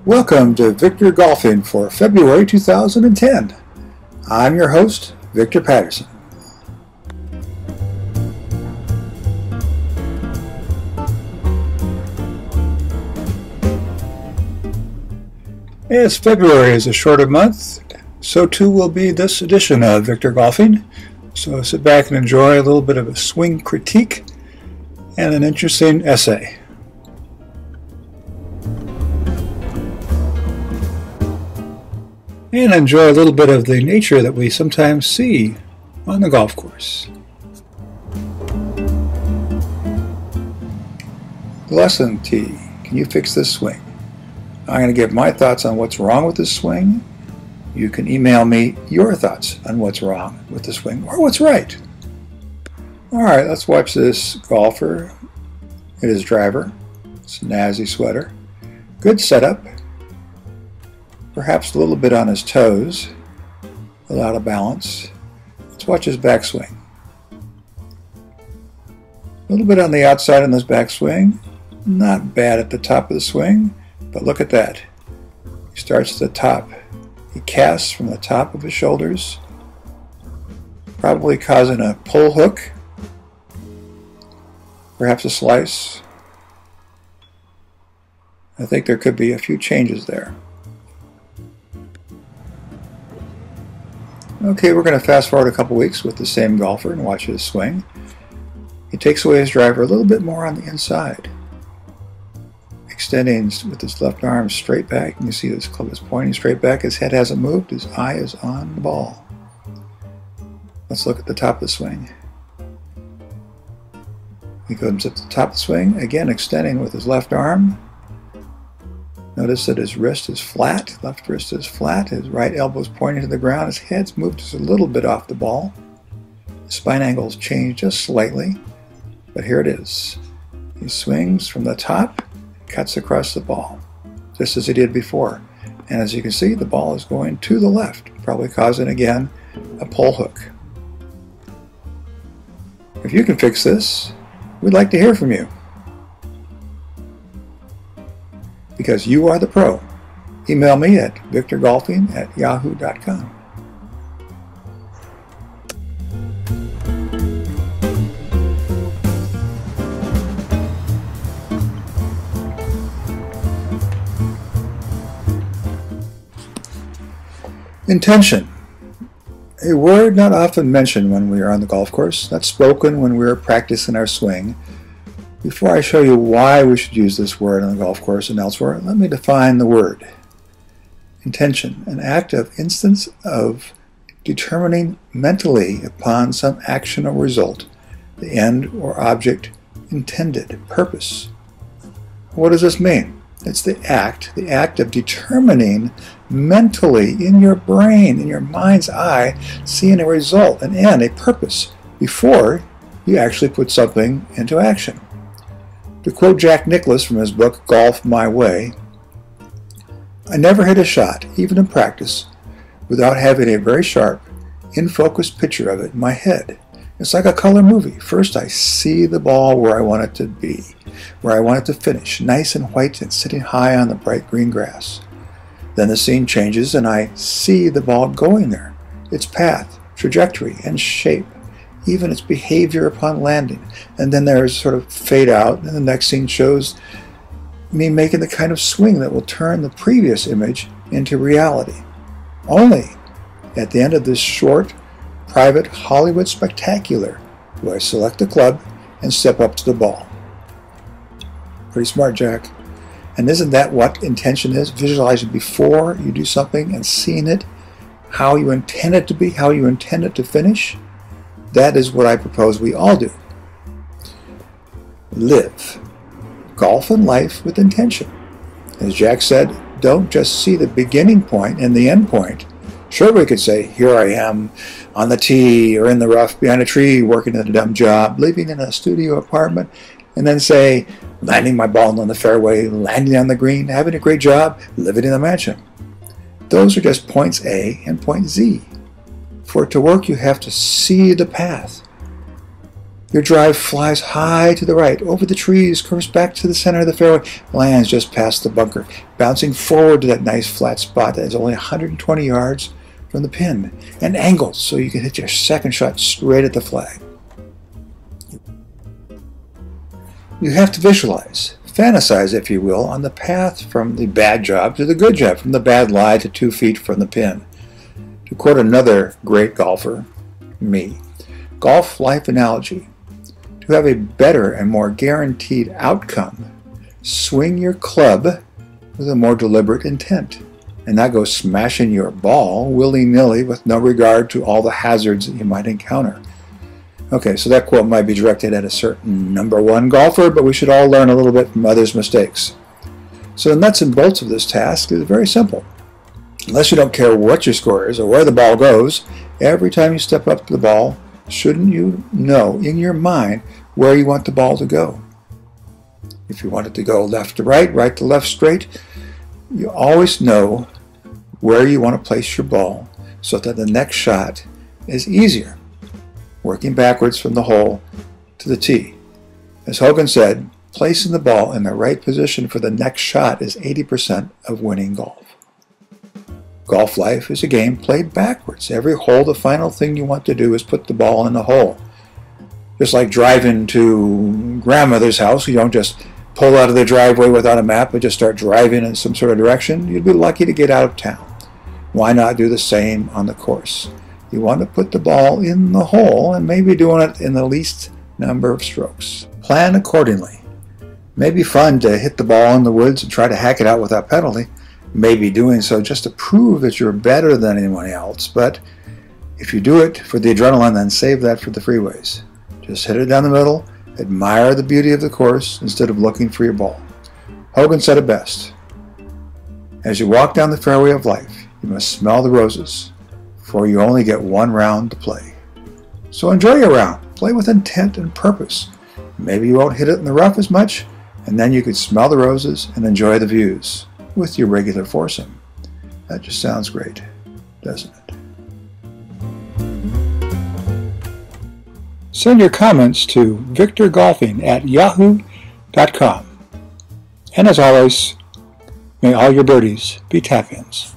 Welcome to Victor Golfing for February 2010. I'm your host, Victor Patterson. As February is a shorter month, so too will be this edition of Victor Golfing. So sit back and enjoy a little bit of a swing critique and an interesting essay. And enjoy a little bit of the nature that we sometimes see on the golf course. Lesson T. Can you fix this swing? I'm going to give my thoughts on what's wrong with this swing. You can email me your thoughts on what's wrong with the swing or what's right. Alright, let's watch this golfer. It is driver. Snazzy sweater. Good setup. Perhaps a little bit on his toes, a lot of balance. Let's watch his backswing. A little bit on the outside on this backswing. Not bad at the top of the swing, but look at that. He starts at the top. He casts from the top of his shoulders, probably causing a pull hook, perhaps a slice. I think there could be a few changes there. Okay, we're going to fast forward a couple weeks with the same golfer and watch his swing. He takes away his driver a little bit more on the inside, extending with his left arm straight back. You can see his club is pointing straight back. His head hasn't moved. His eye is on the ball. Let's look at the top of the swing. He comes at the top of the swing, again extending with his left arm. Notice that his wrist is flat, left wrist is flat, his right elbow is pointing to the ground, his head's moved just a little bit off the ball. The spine angle's changed just slightly, but here it is. He swings from the top, cuts across the ball, just as he did before. And as you can see, the ball is going to the left, probably causing again a pull hook. If you can fix this, we'd like to hear from you, because you are the pro. Email me at victorgolfing@yahoo.com. Intention. A word not often mentioned when we are on the golf course, not spoken when we are practicing our swing. Before I show you why we should use this word on the golf course and elsewhere, let me define the word. Intention, an act of instance of determining mentally upon some action or result, the end or object intended, purpose. What does this mean? It's the act of determining mentally in your brain, in your mind's eye, seeing a result, an end, a purpose, before you actually put something into action. To quote Jack Nicklaus from his book, Golf My Way, I never hit a shot, even in practice, without having a very sharp, in-focus picture of it in my head. It's like a color movie. First I see the ball where I want it to be, where I want it to finish, nice and white and sitting high on the bright green grass. Then the scene changes and I see the ball going there, its path, trajectory, and shape, even its behavior upon landing. And then there's sort of fade out, and the next scene shows me making the kind of swing that will turn the previous image into reality. Only at the end of this short, private Hollywood spectacular do I select the club and step up to the ball. Pretty smart, Jack. And isn't that what intention is? Visualizing before you do something and seeing it, how you intend it to be, how you intend it to finish. That is what I propose we all do. Live. Golf and life with intention. As Jack said, don't just see the beginning point and the end point. Sure, we could say, here I am on the tee or in the rough behind a tree working at a dumb job, living in a studio apartment, and then say, landing my ball on the fairway, landing on the green, having a great job, living in a mansion. Those are just points A and point Z. For it to work, you have to see the path. Your drive flies high to the right, over the trees, curves back to the center of the fairway, lands just past the bunker, bouncing forward to that nice flat spot that is only 120 yards from the pin, and angles so you can hit your second shot straight at the flag. You have to visualize, fantasize, if you will, on the path from the bad job to the good job, from the bad lie to 2 feet from the pin. To quote another great golfer, me, golf life analogy: to have a better and more guaranteed outcome, swing your club with a more deliberate intent, and not go smashing your ball willy-nilly with no regard to all the hazards that you might encounter. Okay, so that quote might be directed at a certain #1 golfer, but we should all learn a little bit from others' mistakes. So the nuts and bolts of this task is very simple. Unless you don't care what your score is or where the ball goes, every time you step up to the ball, shouldn't you know in your mind where you want the ball to go? If you want it to go left to right, right to left, straight, you always know where you want to place your ball so that the next shot is easier, working backwards from the hole to the tee. As Hogan said, placing the ball in the right position for the next shot is 80% of winning golf. Golf life is a game played backwards. Every hole, the final thing you want to do is put the ball in the hole. Just like driving to grandmother's house, you don't just pull out of the driveway without a map and just start driving in some sort of direction. You'd be lucky to get out of town. Why not do the same on the course? You want to put the ball in the hole and maybe doing it in the least number of strokes. Plan accordingly. It may be fun to hit the ball in the woods and try to hack it out without penalty. Maybe doing so just to prove that you're better than anyone else, but if you do it for the adrenaline, then save that for the freeways. Just hit it down the middle, admire the beauty of the course instead of looking for your ball. Hogan said it best: as you walk down the fairway of life, you must smell the roses, for you only get one round to play. So enjoy your round, play with intent and purpose. Maybe you won't hit it in the rough as much, and then you could smell the roses and enjoy the views with your regular foursome. That just sounds great, doesn't it? Send your comments to victorgolfing@yahoo.com. And as always, may all your birdies be tap-ins.